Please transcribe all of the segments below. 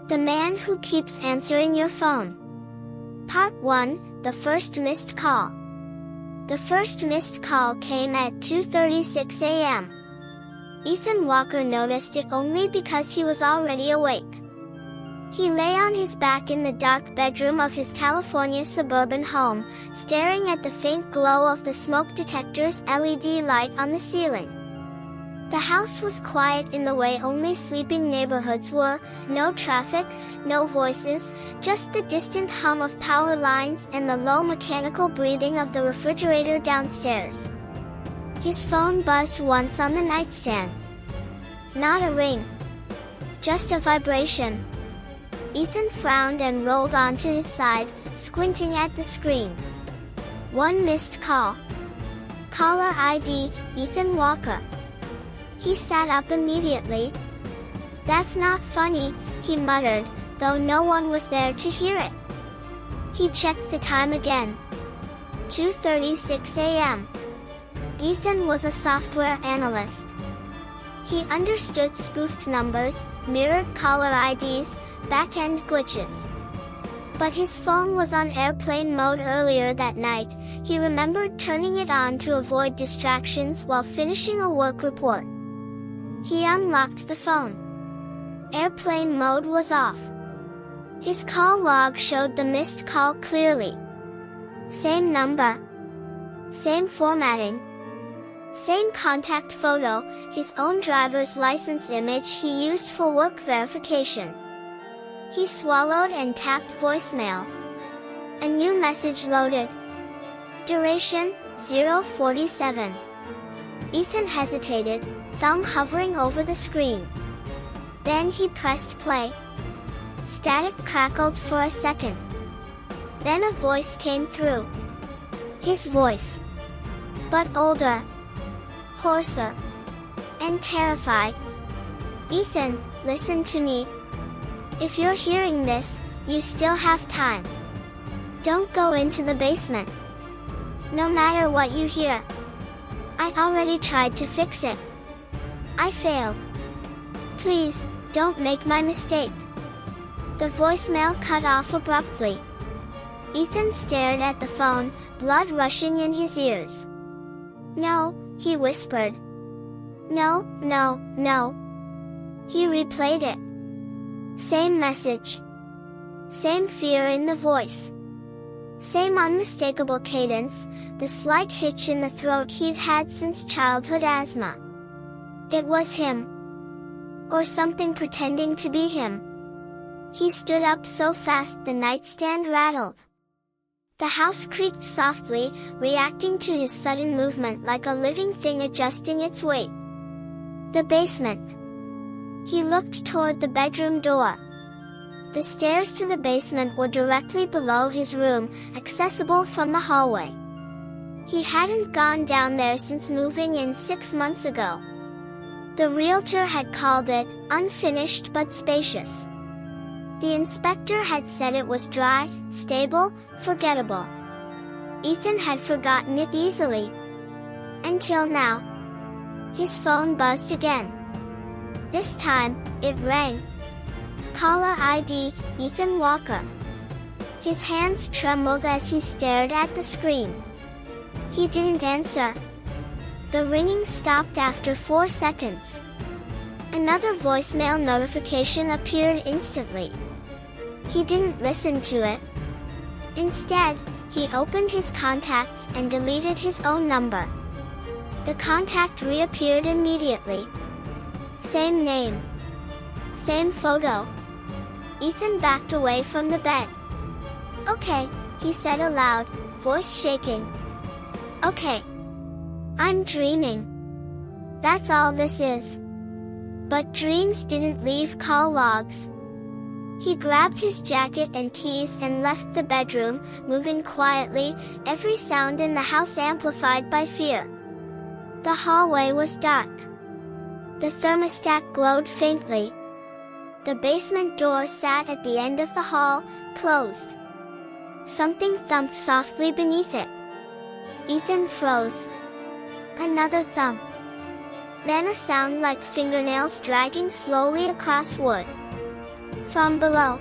The Man Who Keeps Answering Your Phone. Part 1, The First Missed Call. The first missed call came at 2:36 a.m. Ethan Walker noticed it only because he was already awake. He lay on his back in the dark bedroom of his California suburban home, staring at the faint glow of the smoke detector's LED light on the ceiling. The house was quiet in the way only sleeping neighborhoods were, no traffic, no voices, just the distant hum of power lines and the low mechanical breathing of the refrigerator downstairs. His phone buzzed once on the nightstand. Not a ring. Just a vibration. Ethan frowned and rolled onto his side, squinting at the screen. One missed call. Caller ID, Ethan Walker. He sat up immediately. That's not funny, he muttered, though no one was there to hear it. He checked the time again. 2:36 a.m. Ethan was a software analyst. He understood spoofed numbers, mirrored caller IDs, back-end glitches. But his phone was on airplane mode earlier that night. He remembered turning it on to avoid distractions while finishing a work report. He unlocked the phone. Airplane mode was off. His call log showed the missed call clearly. Same number. Same formatting. Same contact photo, his own driver's license image he used for work verification. He swallowed and tapped voicemail. A new message loaded. Duration, 0:47. Ethan hesitated, thumb hovering over the screen. Then he pressed play. Static crackled for a second. Then a voice came through. His voice. But older. Hoarser. And terrified. Ethan, listen to me. If you're hearing this, you still have time. Don't go into the basement. No matter what you hear. I already tried to fix it. I failed. Please, don't make my mistake. The voicemail cut off abruptly. Ethan stared at the phone, blood rushing in his ears. No, he whispered. No, no, no. He replayed it. Same message. Same fear in the voice. Same unmistakable cadence, the slight hitch in the throat he'd had since childhood asthma. It was him. Or something pretending to be him. He stood up so fast the nightstand rattled. The house creaked softly, reacting to his sudden movement like a living thing adjusting its weight. The basement. He looked toward the bedroom door. The stairs to the basement were directly below his room, accessible from the hallway. He hadn't gone down there since moving in 6 months ago. The realtor had called it unfinished but spacious. The inspector had said it was dry, stable, forgettable. Ethan had forgotten it easily. Until now. His phone buzzed again. This time, it rang. Caller ID, Ethan Walker. His hands trembled as he stared at the screen. He didn't answer. The ringing stopped after 4 seconds. Another voicemail notification appeared instantly. He didn't listen to it. Instead, he opened his contacts and deleted his own number. The contact reappeared immediately. Same name. Same photo. Ethan backed away from the bed. Okay, he said aloud, voice shaking. Okay. I'm dreaming. That's all this is. But dreams didn't leave call logs. He grabbed his jacket and keys and left the bedroom, moving quietly, every sound in the house amplified by fear. The hallway was dark. The thermostat glowed faintly. The basement door sat at the end of the hall, closed. Something thumped softly beneath it. Ethan froze. Another thump. Then a sound like fingernails dragging slowly across wood. From below,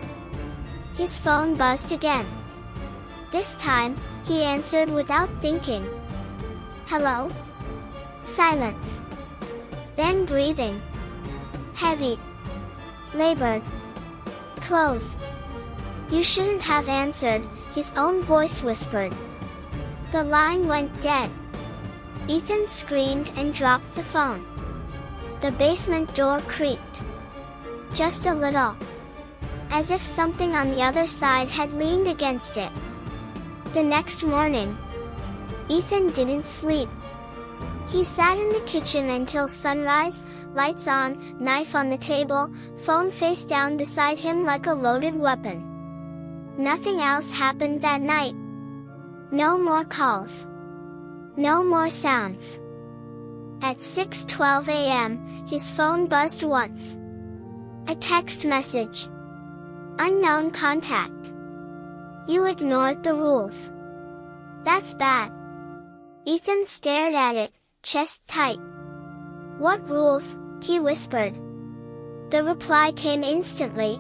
his phone buzzed again. This time, he answered without thinking. Hello? Silence. Then breathing. Heavy. Labored. Close. You shouldn't have answered, his own voice whispered. The line went dead. Ethan screamed and dropped the phone. The basement door creaked. Just a little. As if something on the other side had leaned against it. The next morning, Ethan didn't sleep. He sat in the kitchen until sunrise, lights on, knife on the table, phone face down beside him like a loaded weapon. Nothing else happened that night. No more calls. No more sounds. At 6:12 a.m., his phone buzzed once. A text message. Unknown contact. You ignored the rules. That's bad. Ethan stared at it, chest tight. What rules? He whispered. The reply came instantly.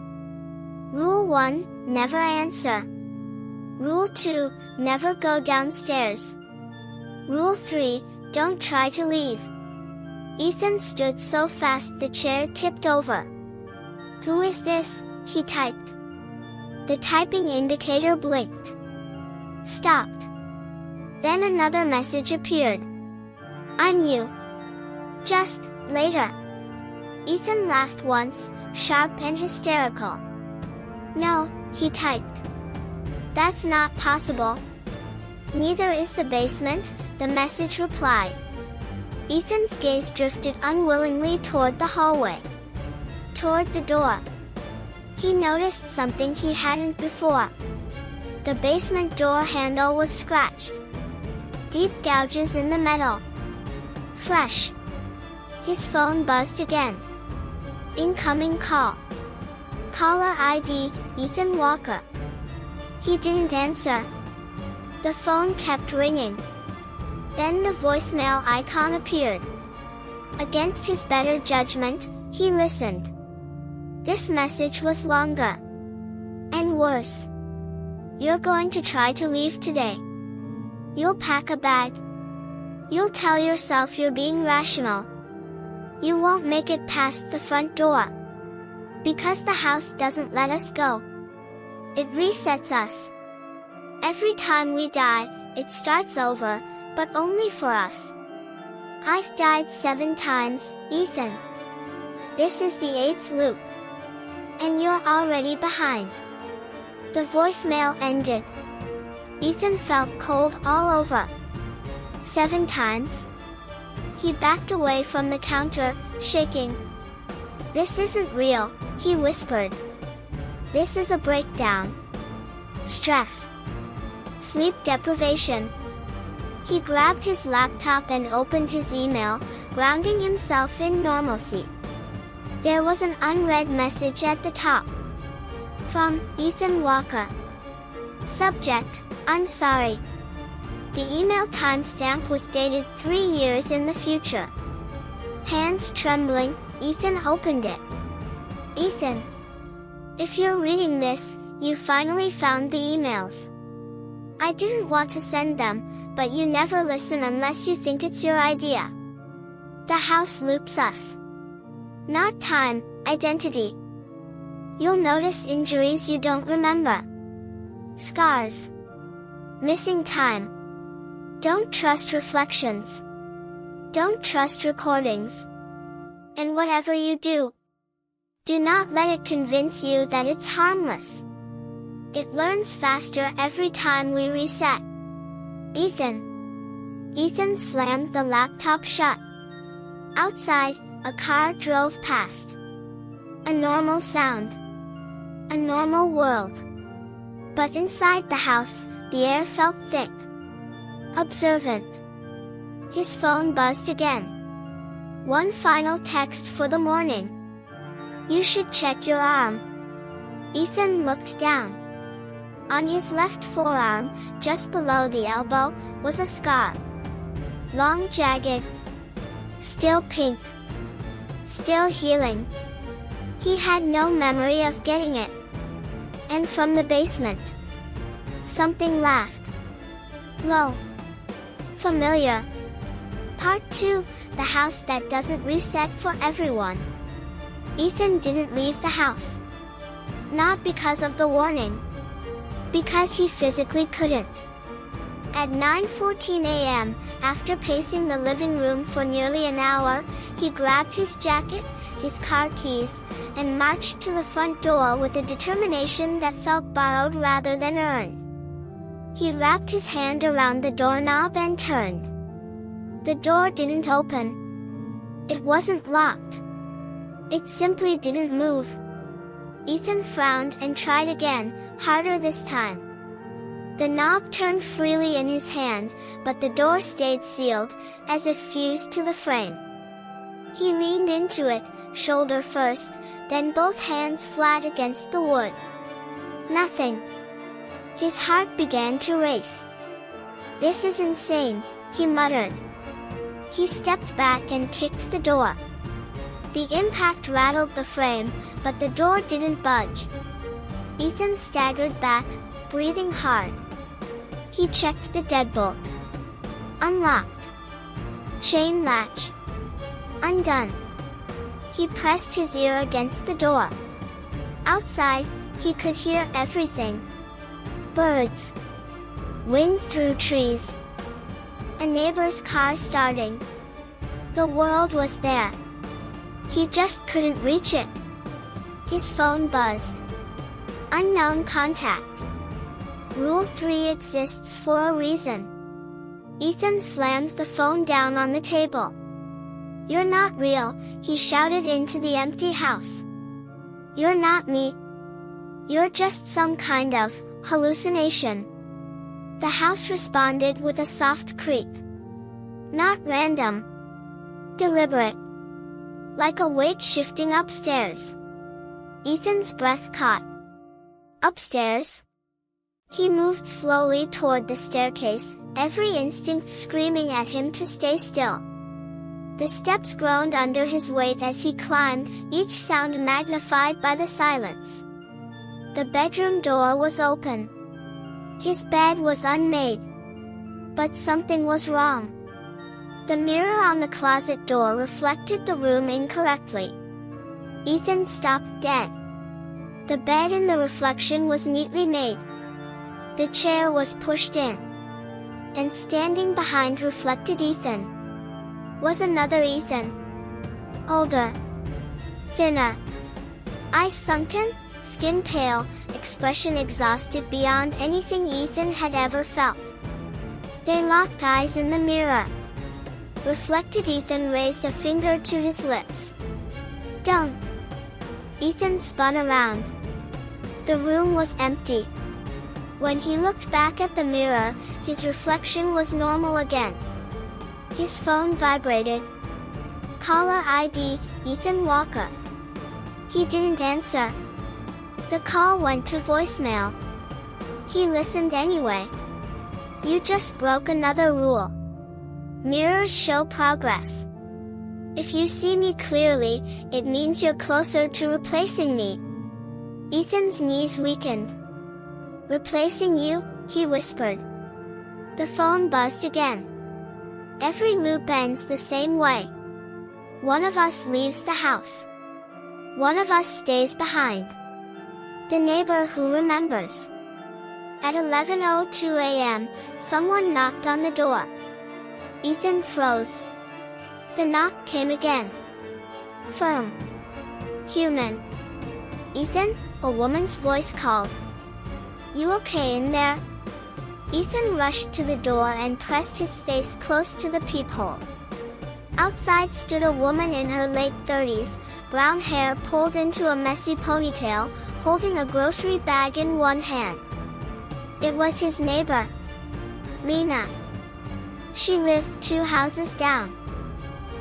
Rule 1, never answer. Rule 2, never go downstairs. Rule 3, don't try to leave. Ethan stood so fast the chair tipped over. Who is this? He typed. The typing indicator blinked. Stopped. Then another message appeared. I'm you. Just, later. Ethan laughed once, sharp and hysterical. No, he typed. That's not possible. Neither is the basement, the message replied. Ethan's gaze drifted unwillingly toward the hallway. Toward the door. He noticed something he hadn't before. The basement door handle was scratched. Deep gouges in the metal. Fresh. His phone buzzed again. Incoming call. Caller ID, Ethan Walker. He didn't answer. The phone kept ringing. Then the voicemail icon appeared. Against his better judgment, he listened. This message was longer. And worse. You're going to try to leave today. You'll pack a bag. You'll tell yourself you're being rational. You won't make it past the front door. Because the house doesn't let us go. It resets us. Every time we die, it starts over, but only for us. I've died 7 times, Ethan. This is the 8th loop. And you're already behind. The voicemail ended. Ethan felt cold all over. 7 times? He backed away from the counter, shaking. This isn't real, he whispered. This is a breakdown. Stress. Sleep deprivation. He grabbed his laptop and opened his email, grounding himself in normalcy. There was an unread message at the top. From Ethan Walker. Subject, I'm sorry. The email timestamp was dated 3 years in the future. Hands trembling, Ethan opened it. Ethan. If you're reading this, you finally found the emails. I didn't want to send them, but you never listen unless you think it's your idea. The house loops us. Not time, identity. You'll notice injuries you don't remember. Scars. Missing time. Don't trust reflections. Don't trust recordings. And whatever you do, do not let it convince you that it's harmless. It learns faster every time we reset. Ethan. Ethan slammed the laptop shut. Outside, a car drove past. A normal sound. A normal world. But inside the house, the air felt thick. Observant. His phone buzzed again. One final text for the morning. You should check your arm. Ethan looked down. On his left forearm, just below the elbow, was a scar. Long, jagged. Still pink. Still healing. He had no memory of getting it. And from the basement, something laughed. Low. Familiar. Part 2, the house that doesn't reset for everyone. Ethan didn't leave the house. Not because of the warning. Because he physically couldn't. At 9:14 a.m., after pacing the living room for nearly an hour, he grabbed his jacket, his car keys, and marched to the front door with a determination that felt borrowed rather than earned. He wrapped his hand around the doorknob and turned. The door didn't open. It wasn't locked. It simply didn't move. Ethan frowned and tried again, harder this time. The knob turned freely in his hand, but the door stayed sealed, as if fused to the frame. He leaned into it, shoulder first, then both hands flat against the wood. Nothing. His heart began to race. "This is insane," he muttered. He stepped back and kicked the door. The impact rattled the frame, but the door didn't budge. Ethan staggered back, breathing hard. He checked the deadbolt. Unlocked. Chain latch. Undone. He pressed his ear against the door. Outside, he could hear everything. Birds. Wind through trees. A neighbor's car starting. The world was there. He just couldn't reach it. His phone buzzed. Unknown contact. Rule 3 exists for a reason. Ethan slammed the phone down on the table. "You're not real," he shouted into the empty house. "You're not me. You're just some kind of hallucination." The house responded with a soft creak. Not random. Deliberate. Like a weight shifting upstairs. Ethan's breath caught. Upstairs? He moved slowly toward the staircase, every instinct screaming at him to stay still. The steps groaned under his weight as he climbed, each sound magnified by the silence. The bedroom door was open. His bed was unmade. But something was wrong. The mirror on the closet door reflected the room incorrectly. Ethan stopped dead. The bed in the reflection was neatly made. The chair was pushed in. And standing behind reflected Ethan was another Ethan. Older. Thinner. Eyes sunken, skin pale, expression exhausted beyond anything Ethan had ever felt. They locked eyes in the mirror. Reflected Ethan raised a finger to his lips. "Don't." Ethan spun around. The room was empty. When he looked back at the mirror, his reflection was normal again. His phone vibrated. Caller ID, Ethan Walker. He didn't answer. The call went to voicemail. He listened anyway. "You just broke another rule. Mirrors show progress. If you see me clearly, it means you're closer to replacing me." Ethan's knees weakened. "Replacing you?" he whispered. The phone buzzed again. Every loop ends the same way. One of us leaves the house. One of us stays behind. The neighbor who remembers. At 11:02 a.m., someone knocked on the door. Ethan froze. The knock came again. Firm. Human. "Ethan?" a woman's voice called. "You okay in there?" Ethan rushed to the door and pressed his face close to the peephole. Outside stood a woman in her late 30s, brown hair pulled into a messy ponytail, holding a grocery bag in one hand. It was his neighbor, Lena. She lived 2 houses down.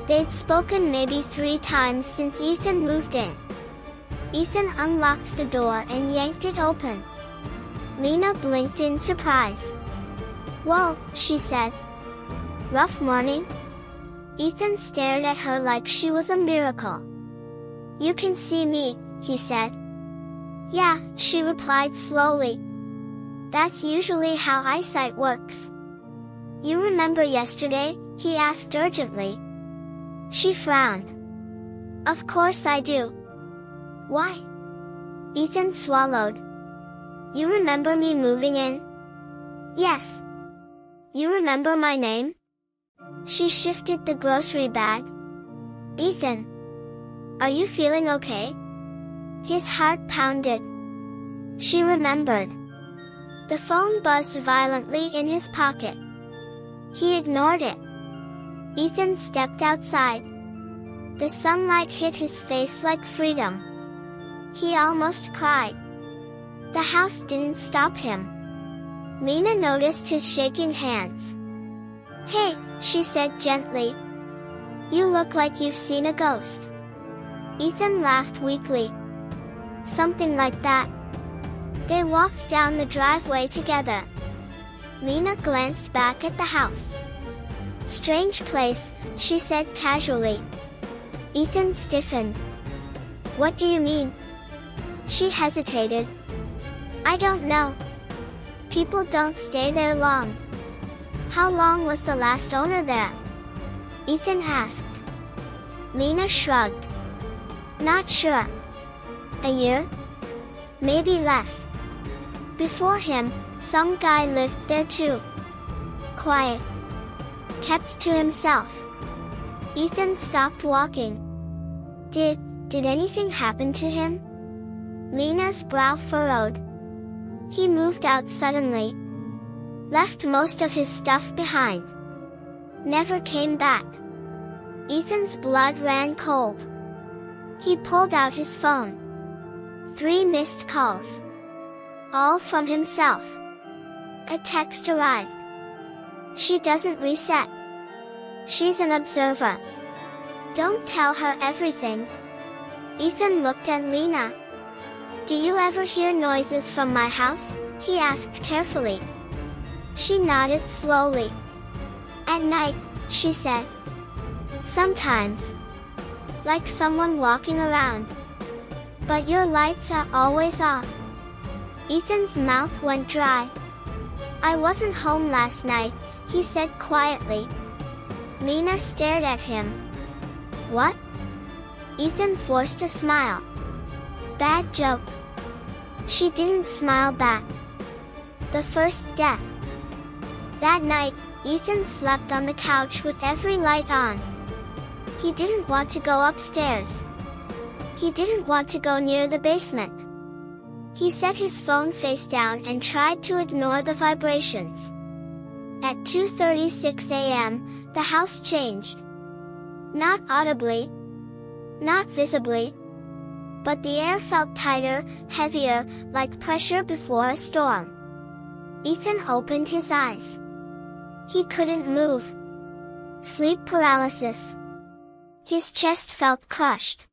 They'd spoken maybe 3 times since Ethan moved in. Ethan unlocked the door and yanked it open. Lena blinked in surprise. "Whoa," she said. "Rough morning?" Ethan stared at her like she was a miracle. "You can see me," he said. Yeah, she replied slowly. That's usually how eyesight works. You remember yesterday? He asked urgently. She frowned. Of course I do. Why? Ethan swallowed. You remember me moving in? Yes. You remember my name? She shifted the grocery bag. Ethan. Are you feeling okay? His heart pounded. She remembered. The phone buzzed violently in his pocket. He ignored it. Ethan stepped outside. The sunlight hit his face like freedom. He almost cried. The house didn't stop him. Mina noticed his shaking hands. Hey, she said gently. You look like you've seen a ghost. Ethan laughed weakly. Something like that. They walked down the driveway together. Mina glanced back at the house. Strange place, she said casually. Ethan stiffened. What do you mean? She hesitated. I don't know. People don't stay there long. How long was the last owner there? Ethan asked. Mina shrugged. Not sure. A year? Maybe less. Before him, some guy lived there too. Quiet. Kept to himself. Ethan stopped walking. Did anything happen to him? Mina's brow furrowed. He moved out suddenly. Left most of his stuff behind. Never came back. Ethan's blood ran cold. He pulled out his phone. 3 missed calls. All from himself. A text arrived. She doesn't reset. She's an observer. Don't tell her everything. Ethan looked at Lena. Do you ever hear noises from my house? He asked carefully. She nodded slowly. At night, she said. Sometimes. Like someone walking around. But your lights are always off. Ethan's mouth went dry. I wasn't home last night, he said quietly. Lena stared at him. What? Ethan forced a smile. Bad joke. She didn't smile back. The first death. That night, Ethan slept on the couch with every light on. He didn't want to go upstairs. He didn't want to go near the basement. He set his phone face down and tried to ignore the vibrations. At 2:36 a.m., the house changed. Not audibly. Not visibly. But the air felt tighter, heavier, like pressure before a storm. Ethan opened his eyes. He couldn't move. Sleep paralysis. His chest felt crushed.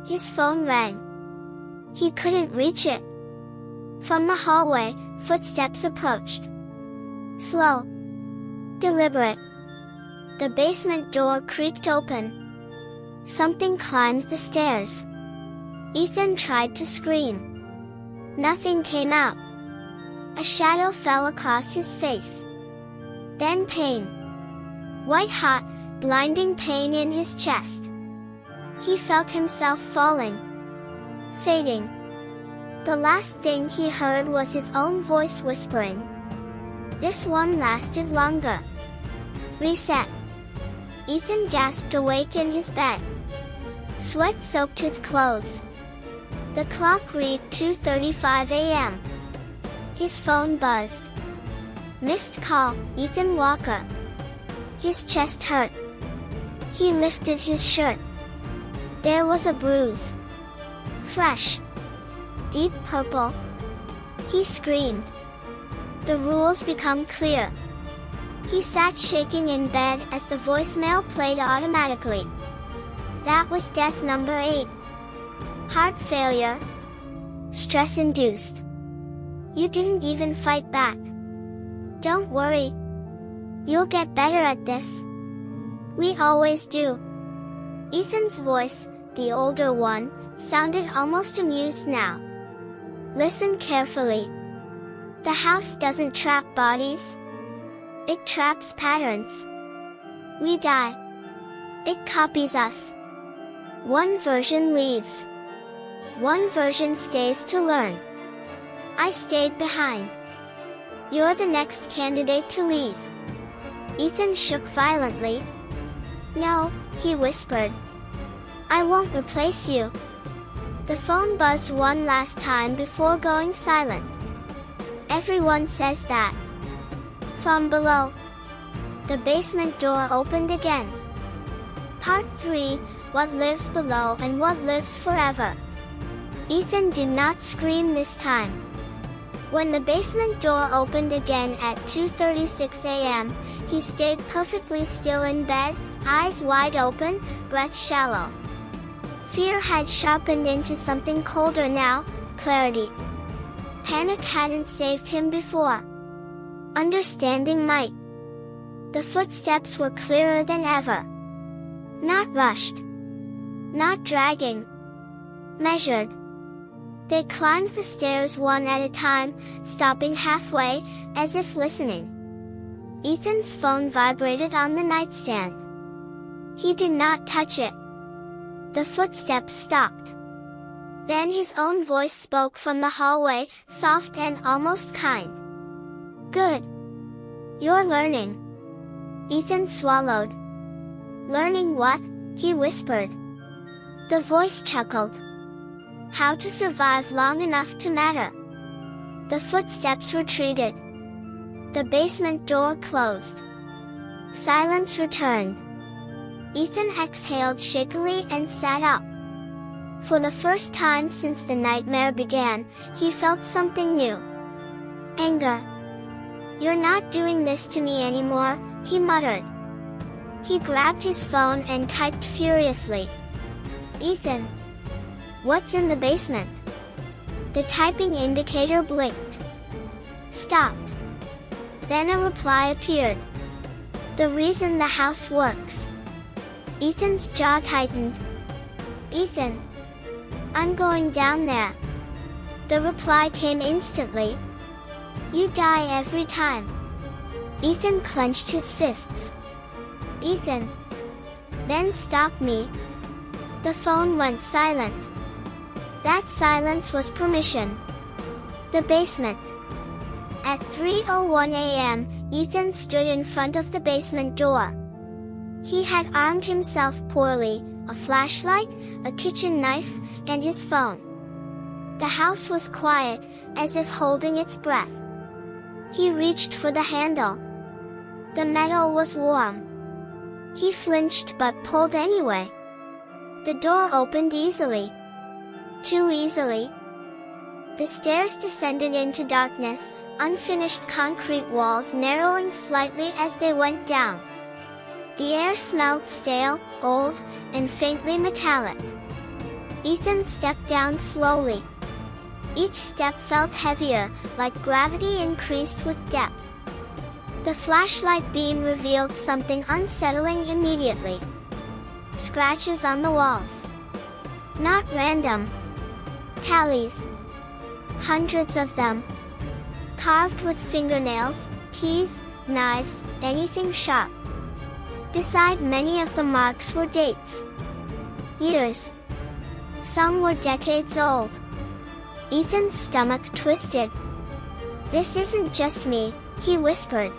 His phone rang. He couldn't reach it. From the hallway, footsteps approached. Slow. Deliberate. The basement door creaked open. Something climbed the stairs. Ethan tried to scream. Nothing came out. A shadow fell across his face. Then pain. White-hot, blinding pain in his chest. He felt himself falling. Fading. The last thing he heard was his own voice whispering. This one lasted longer. Reset. Ethan gasped awake in his bed. Sweat soaked his clothes. The clock read 2:35 a.m. His phone buzzed. Missed call, Ethan Walker. His chest hurt. He lifted his shirt. There was a bruise. Fresh. Deep purple. He screamed. The rules become clear. He sat shaking in bed as the voicemail played automatically. That was death number 8. Heart failure. Stress-induced. You didn't even fight back. Don't worry. You'll get better at this. We always do. Ethan's voice, the older one, sounded almost amused now. Listen carefully. The house doesn't trap bodies. It traps patterns. We die. It copies us. One version leaves. One version stays to learn. I stayed behind. You're the next candidate to leave. Ethan shook violently. No, he whispered. I won't replace you. The phone buzzed one last time before going silent. Everyone says that. From below. The basement door opened again. Part 3, What Lives Below and What Lives Forever. Ethan did not scream this time. When the basement door opened again at 2:36 a.m., he stayed perfectly still in bed, eyes wide open, breath shallow. Fear had sharpened into something colder now, clarity. Panic hadn't saved him before. Understanding might. The footsteps were clearer than ever. Not rushed. Not dragging. Measured. They climbed the stairs one at a time, stopping halfway, as if listening. Ethan's phone vibrated on the nightstand. He did not touch it. The footsteps stopped. Then his own voice spoke from the hallway, soft and almost kind. Good. You're learning. Ethan swallowed. Learning what? He whispered. The voice chuckled. How to survive long enough to matter. The footsteps retreated. The basement door closed. Silence returned. Ethan exhaled shakily and sat up. For the first time since the nightmare began, he felt something new. Anger. You're not doing this to me anymore, he muttered. He grabbed his phone and typed furiously. Ethan. What's in the basement? The typing indicator blinked. Stopped. Then a reply appeared. The reason the house works. Ethan's jaw tightened. Ethan. I'm going down there. The reply came instantly. You die every time. Ethan clenched his fists. Ethan. Then stop me. The phone went silent. That silence was permission. The basement. At 3:01 a.m., Ethan stood in front of the basement door. He had armed himself poorly, a flashlight, a kitchen knife, and his phone. The house was quiet, as if holding its breath. He reached for the handle. The metal was warm. He flinched but pulled anyway. The door opened easily. Too easily. The stairs descended into darkness, unfinished concrete walls narrowing slightly as they went down. The air smelled stale, old, and faintly metallic. Ethan stepped down slowly. Each step felt heavier, like gravity increased with depth. The flashlight beam revealed something unsettling immediately. Scratches on the walls. Not random. Tallies. Hundreds of them. Carved with fingernails, keys, knives, anything sharp. Beside many of the marks were dates. Years. Some were decades old. Ethan's stomach twisted. This isn't just me, he whispered.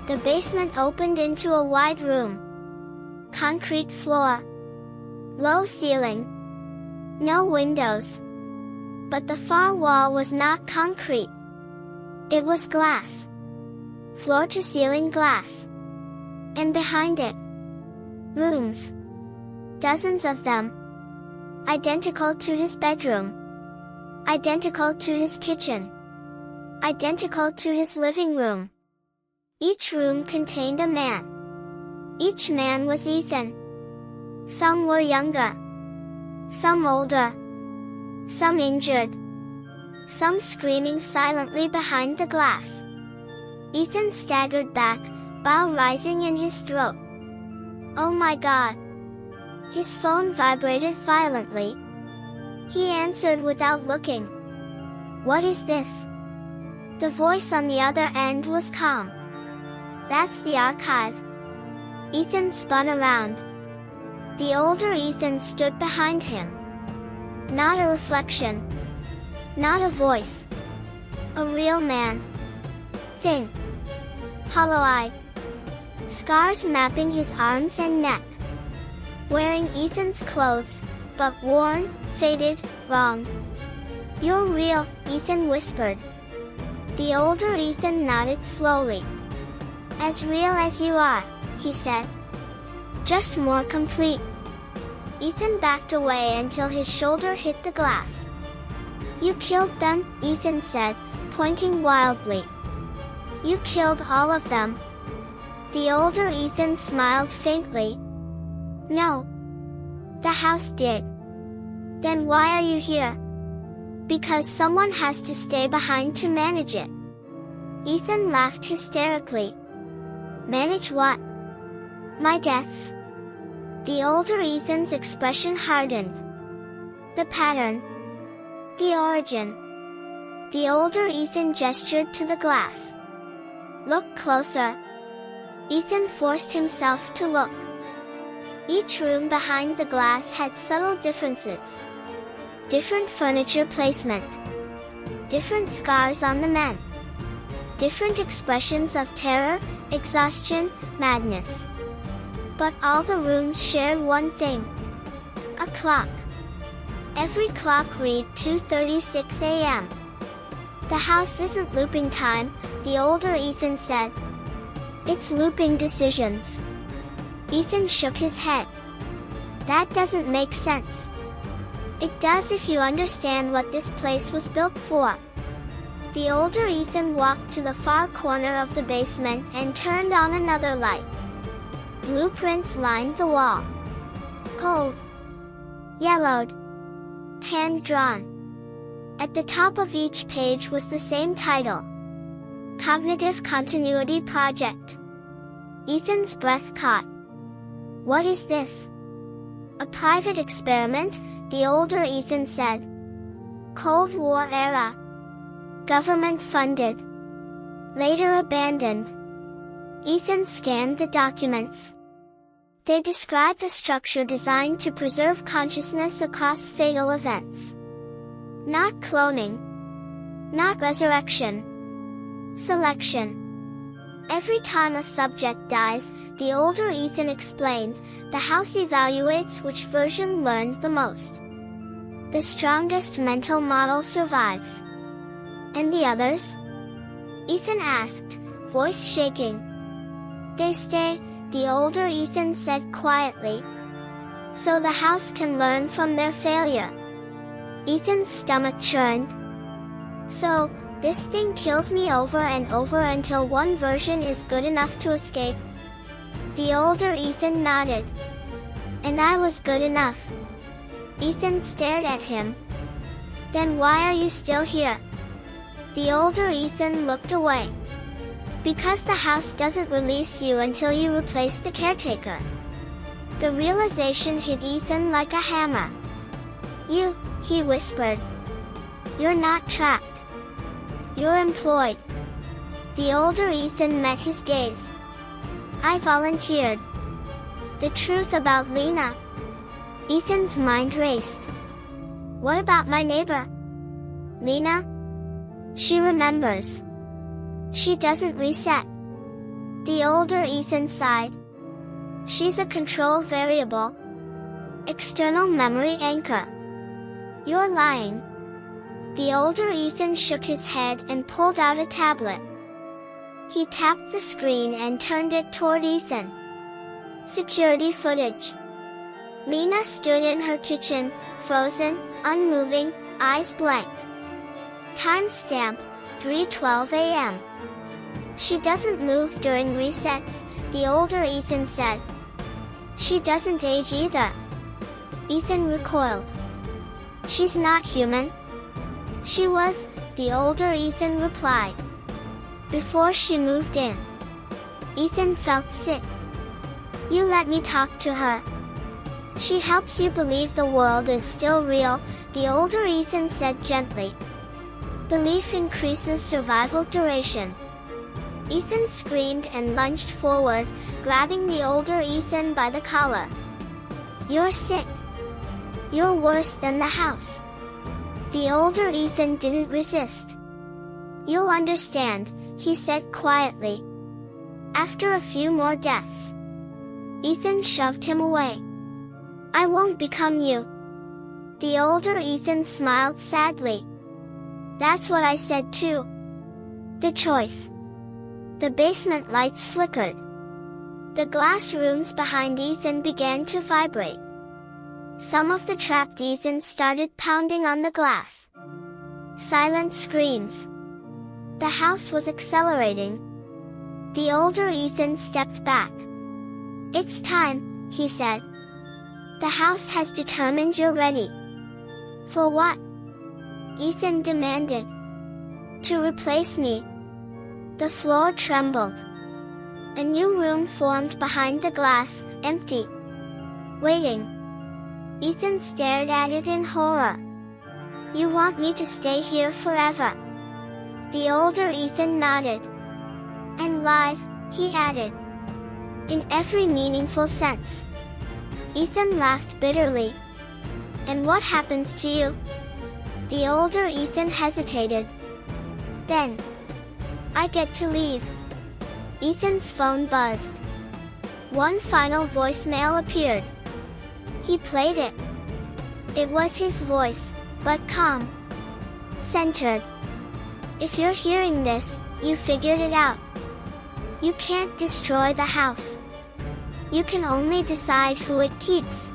The basement opened into a wide room. Concrete floor. Low ceiling. No windows. But the far wall was not concrete. It was glass. Floor-to-ceiling glass. And behind it, rooms. Dozens of them. Identical to his bedroom. Identical to his kitchen. Identical to his living room. Each room contained a man. Each man was Ethan. Some were younger. Some older. Some injured. Some screaming silently behind the glass. Ethan staggered back, bow rising in his throat. Oh my God! His phone vibrated violently. He answered without looking. "What is this?" The voice on the other end was calm. "That's the archive." Ethan spun around. The older Ethan stood behind him. Not a reflection. Not a voice. A real man. Thin. Hollow-eyed. Scars mapping his arms and neck. Wearing Ethan's clothes, but worn, faded, wrong. "You're real," Ethan whispered. The older Ethan nodded slowly. "As real as you are," he said. "Just more complete." Ethan backed away until his shoulder hit the glass. "You killed them," Ethan said, pointing wildly. "You killed all of them." The older Ethan smiled faintly. "No. The house did." "Then why are you here?" "Because someone has to stay behind to manage it." Ethan laughed hysterically. "Manage what?" "My deaths." The older Ethan's expression hardened. "The pattern. The origin." The older Ethan gestured to the glass. "Look closer." Ethan forced himself to look. Each room behind the glass had subtle differences. Different furniture placement. Different scars on the men. Different expressions of terror, exhaustion, madness. But all the rooms shared one thing. A clock. Every clock read 2:36 a.m. "The house isn't looping time," the older Ethan said. "It's looping decisions." Ethan shook his head. "That doesn't make sense." "It does if you understand what this place was built for." The older Ethan walked to the far corner of the basement and turned on another light. Blueprints lined the wall. Cold. Yellowed. Hand-drawn. At the top of each page was the same title. Cognitive Continuity Project. Ethan's breath caught. "What is this?" "A private experiment," the older Ethan said. "Cold War era. Government funded. Later abandoned." Ethan scanned the documents. They described a structure designed to preserve consciousness across fatal events. Not cloning. Not resurrection. Selection. Every time a subject dies, the older Ethan explained, the house evaluates which version learned the most. The strongest mental model survives. "And the others?" Ethan asked, voice shaking. "They stay," the older Ethan said quietly. "So the house can learn from their failure." Ethan's stomach churned. "So, this thing kills me over and over until one version is good enough to escape?" The older Ethan nodded. "And I was good enough." Ethan stared at him. "Then why are you still here?" The older Ethan looked away. "Because the house doesn't release you until you replace the caretaker." The realization hit Ethan like a hammer. "You," he whispered. "You're not trapped. You're employed." The older Ethan met his gaze. "I volunteered." "The truth about Lena?" Ethan's mind raced. "What about my neighbor?" "Lena? She remembers. She doesn't reset." The older Ethan sighed. "She's a control variable. External memory anchor." "You're lying." The older Ethan shook his head and pulled out a tablet. He tapped the screen and turned it toward Ethan. Security footage. Lena stood in her kitchen, frozen, unmoving, eyes blank. Timestamp, 3:12 a.m. "She doesn't move during resets," the older Ethan said. "She doesn't age either." Ethan recoiled. "She's not human." "She was," the older Ethan replied. "Before she moved in." Ethan felt sick. "You let me talk to her." She helps you believe the world is still real, the older Ethan said gently. Belief increases survival duration. Ethan screamed and lunged forward, grabbing the older Ethan by the collar. You're sick. You're worse than the house. The older Ethan didn't resist. You'll understand, he said quietly. After a few more deaths, Ethan shoved him away. I won't become you. The older Ethan smiled sadly. That's what I said too. The choice. The basement lights flickered. The glass rooms behind Ethan began to vibrate. Some of the trapped Ethans started pounding on the glass. Silent screams. The house was accelerating. The older Ethan stepped back. It's time, he said. The house has determined you're ready. For what? Ethan demanded. To replace me. The floor trembled. A new room formed behind the glass, empty. Waiting. Ethan stared at it in horror. You want me to stay here forever? The older Ethan nodded. And live, he added. In every meaningful sense. Ethan laughed bitterly. And what happens to you? The older Ethan hesitated. Then, I get to leave. Ethan's phone buzzed. One final voicemail appeared. He played it. It was his voice, but calm. Centered. If you're hearing this, you figured it out. You can't destroy the house. You can only decide who it keeps.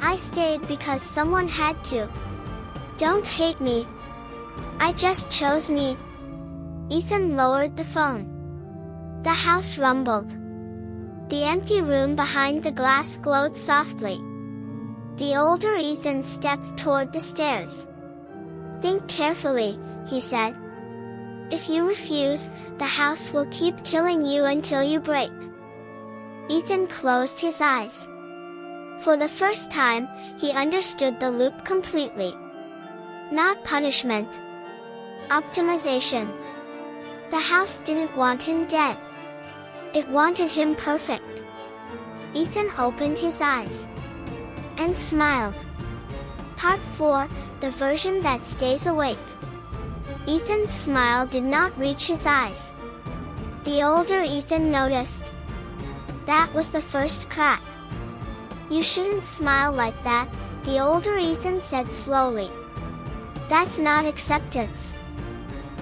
I stayed because someone had to. Don't hate me. I just chose me. Ethan lowered the phone. The house rumbled. The empty room behind the glass glowed softly. The older Ethan stepped toward the stairs. Think carefully, he said. If you refuse, the house will keep killing you until you break. Ethan closed his eyes. For the first time, he understood the loop completely. Not punishment. Optimization. The house didn't want him dead. It wanted him perfect. Ethan opened his eyes. And smiled. Part 4, the version that stays awake. Ethan's smile did not reach his eyes. The older Ethan noticed. That was the first crack. You shouldn't smile like that, the older Ethan said slowly. That's not acceptance.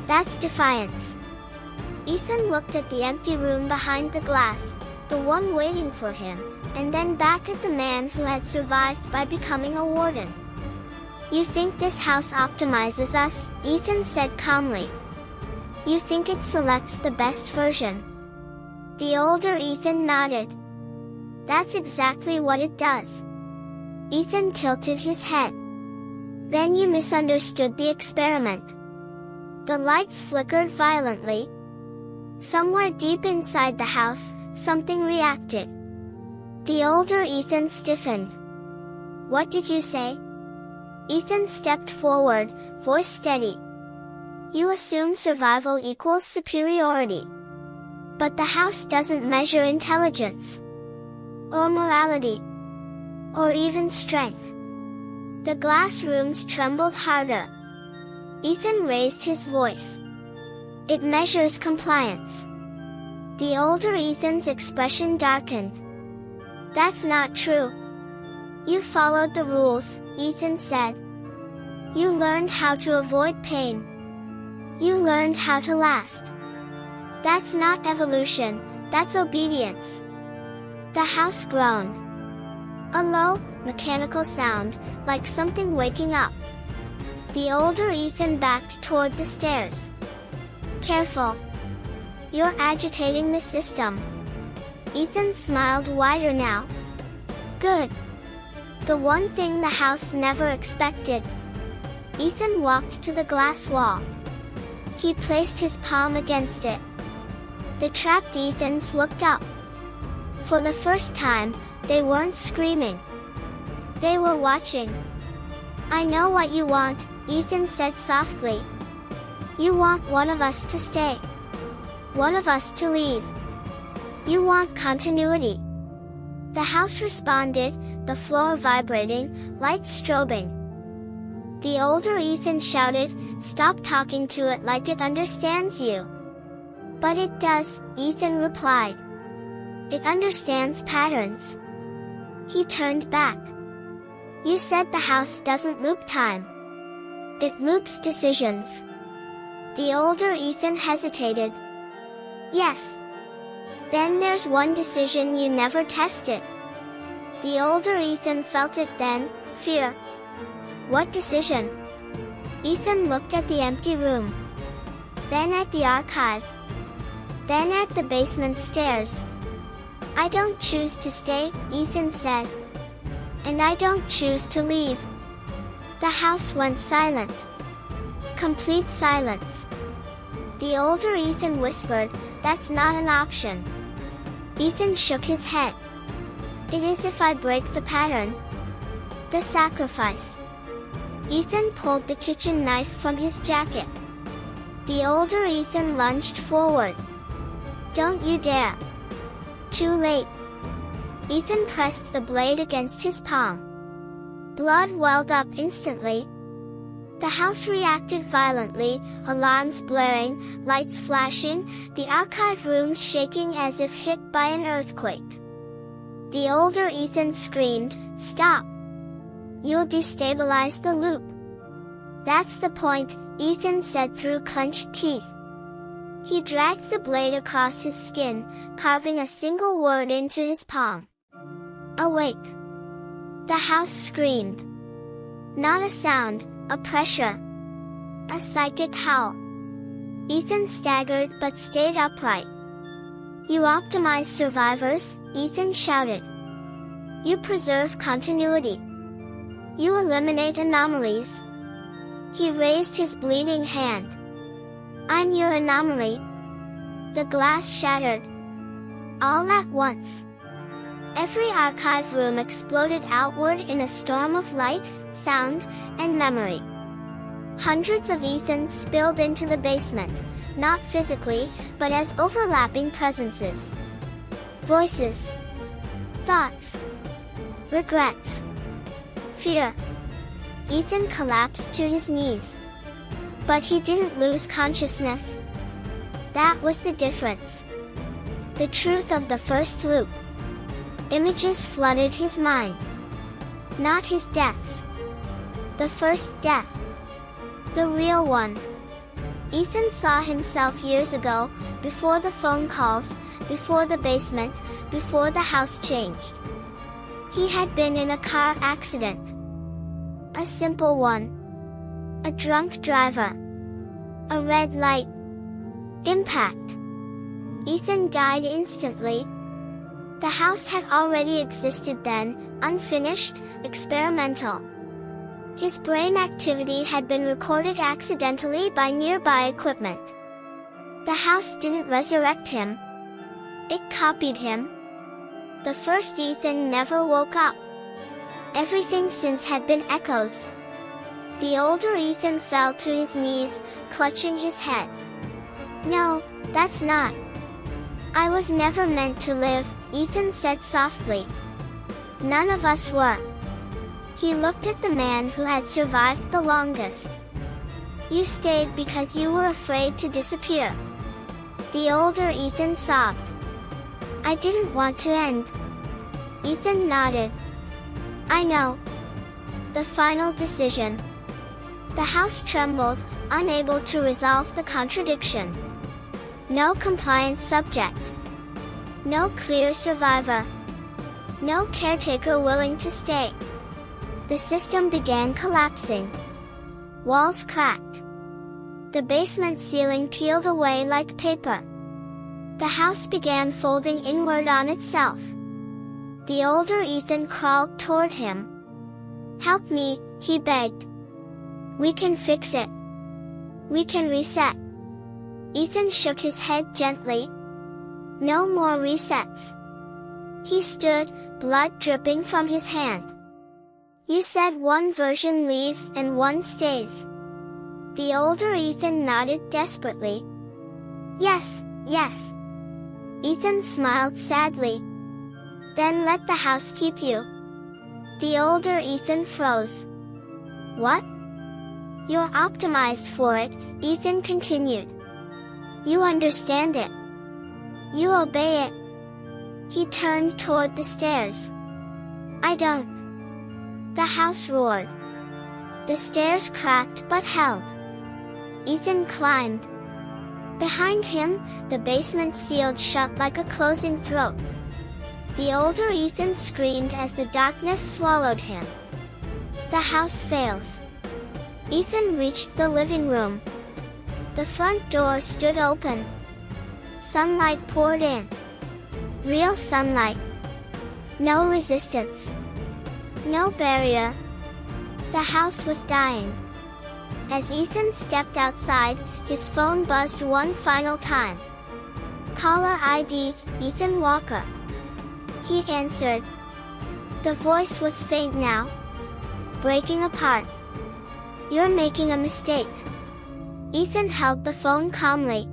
That's defiance. Ethan looked at the empty room behind the glass, the one waiting for him, and then back at the man who had survived by becoming a warden. You think this house optimizes us? Ethan said calmly. You think it selects the best version? The older Ethan nodded. That's exactly what it does. Ethan tilted his head. Then you misunderstood the experiment. The lights flickered violently. Somewhere deep inside the house, something reacted. The older Ethan stiffened. What did you say? Ethan stepped forward, voice steady. You assume survival equals superiority. But the house doesn't measure intelligence. Or morality. Or even strength. The glass rooms trembled harder. Ethan raised his voice. It measures compliance. The older Ethan's expression darkened. That's not true. You followed the rules, Ethan said. You learned how to avoid pain. You learned how to last. That's not evolution, that's obedience. The house groaned. A low, mechanical sound, like something waking up. The older Ethan backed toward the stairs. Careful. You're agitating the system. Ethan smiled wider now. Good. The one thing the house never expected. Ethan walked to the glass wall. He placed his palm against it. The trapped Ethans looked up. For the first time, they weren't screaming. They were watching. I know what you want, Ethan said softly. You want one of us to stay. One of us to leave. You want continuity. The house responded, the floor vibrating, lights strobing. The older Ethan shouted, "Stop talking to it like it understands you." "But it does," Ethan replied. "It understands patterns." He turned back. "You said the house doesn't loop time. It loops decisions." The older Ethan hesitated. "Yes. Then there's one decision you never tested." The older Ethan felt it then, fear. "What decision?" Ethan looked at the empty room. Then at the archive. Then at the basement stairs. "I don't choose to stay," Ethan said. "And I don't choose to leave." The house went silent. Complete silence. The older Ethan whispered, "That's not an option." Ethan shook his head. "It is if I break the pattern. The sacrifice." Ethan pulled the kitchen knife from his jacket. The older Ethan lunged forward. "Don't you dare." Too late. Ethan pressed the blade against his palm. Blood welled up instantly. The house reacted violently, alarms blaring, lights flashing, the archive rooms shaking as if hit by an earthquake. The older Ethan screamed, "Stop! You'll destabilize the loop." "That's the point," Ethan said through clenched teeth. He dragged the blade across his skin, carving a single word into his palm. "Awake." The house screamed. Not a sound, a pressure. A psychic howl. Ethan staggered but stayed upright. "You optimize survivors," Ethan shouted. "You preserve continuity. You eliminate anomalies." He raised his bleeding hand. "I'm your anomaly." The glass shattered. All at once. Every archive room exploded outward in a storm of light, sound, and memory. Hundreds of Ethans spilled into the basement, not physically, but as overlapping presences. Voices. Thoughts. Regrets. Fear. Ethan collapsed to his knees. But he didn't lose consciousness. That was the difference. The truth of the first loop. Images flooded his mind. Not his deaths. The first death. The real one. Ethan saw himself years ago, before the phone calls, before the basement, before the house changed. He had been in a car accident. A simple one. A drunk driver. A red light. Impact. Ethan died instantly. The house had already existed then, unfinished, experimental. His brain activity had been recorded accidentally by nearby equipment. The house didn't resurrect him. It copied him. The first Ethan never woke up. Everything since had been echoes. The older Ethan fell to his knees, clutching his head. "No, that's not. I was never meant to live," Ethan said softly. "None of us were." He looked at the man who had survived the longest. "You stayed because you were afraid to disappear." The older Ethan sobbed. "I didn't want to end." Ethan nodded. "I know. The final decision." The house trembled, unable to resolve the contradiction. No compliant subject. No clear survivor. No caretaker willing to stay. The system began collapsing. Walls cracked. The basement ceiling peeled away like paper. The house began folding inward on itself. The older Ethan crawled toward him. "Help me," he begged. "We can fix it. We can reset." Ethan shook his head gently. No more resets. He stood, blood dripping from his hand. You said one version leaves and one stays. The older Ethan nodded desperately. Yes, yes. Ethan smiled sadly. Then let the house keep you. The older Ethan froze. What? You're optimized for it, Ethan continued. You understand it. You obey it. He turned toward the stairs. I don't. The house roared. The stairs cracked but held. Ethan climbed. Behind him, the basement sealed shut like a closing throat. The older Ethan screamed as the darkness swallowed him. The house fails. Ethan reached the living room. The front door stood open. Sunlight poured in. Real sunlight. No resistance. No barrier. The house was dying. As Ethan stepped outside, his phone buzzed one final time. Caller ID, Ethan Walker. He answered. The voice was faint now. Breaking apart. You're making a mistake. Ethan held the phone calmly.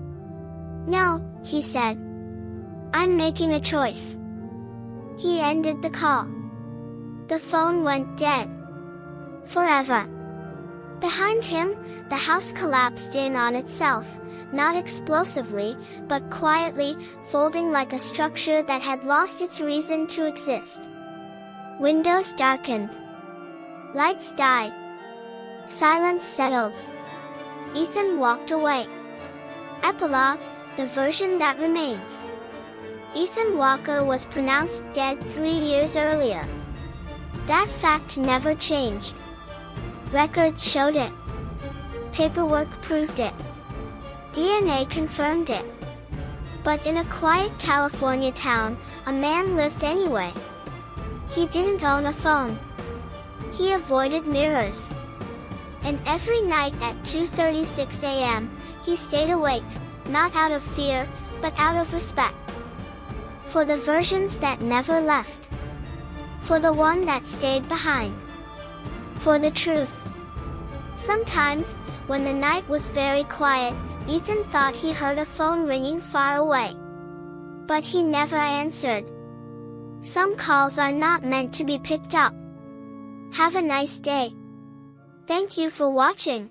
No, he said. I'm making a choice. He ended the call. The phone went dead. Forever. Behind him, the house collapsed in on itself, not explosively, but quietly, folding like a structure that had lost its reason to exist. Windows darkened. Lights died. Silence settled. Ethan walked away. Epilogue, the version that remains. Ethan Walker was pronounced dead 3 years earlier. That fact never changed. Records showed it. Paperwork proved it. DNA confirmed it. But in a quiet California town, a man lived anyway. He didn't own a phone. He avoided mirrors. And every night at 2:36 a.m., he stayed awake, not out of fear, but out of respect. For the versions that never left. For the one that stayed behind. For the truth. Sometimes, when the night was very quiet, Ethan thought he heard a phone ringing far away. But he never answered. Some calls are not meant to be picked up. Have a nice day. Thank you for watching.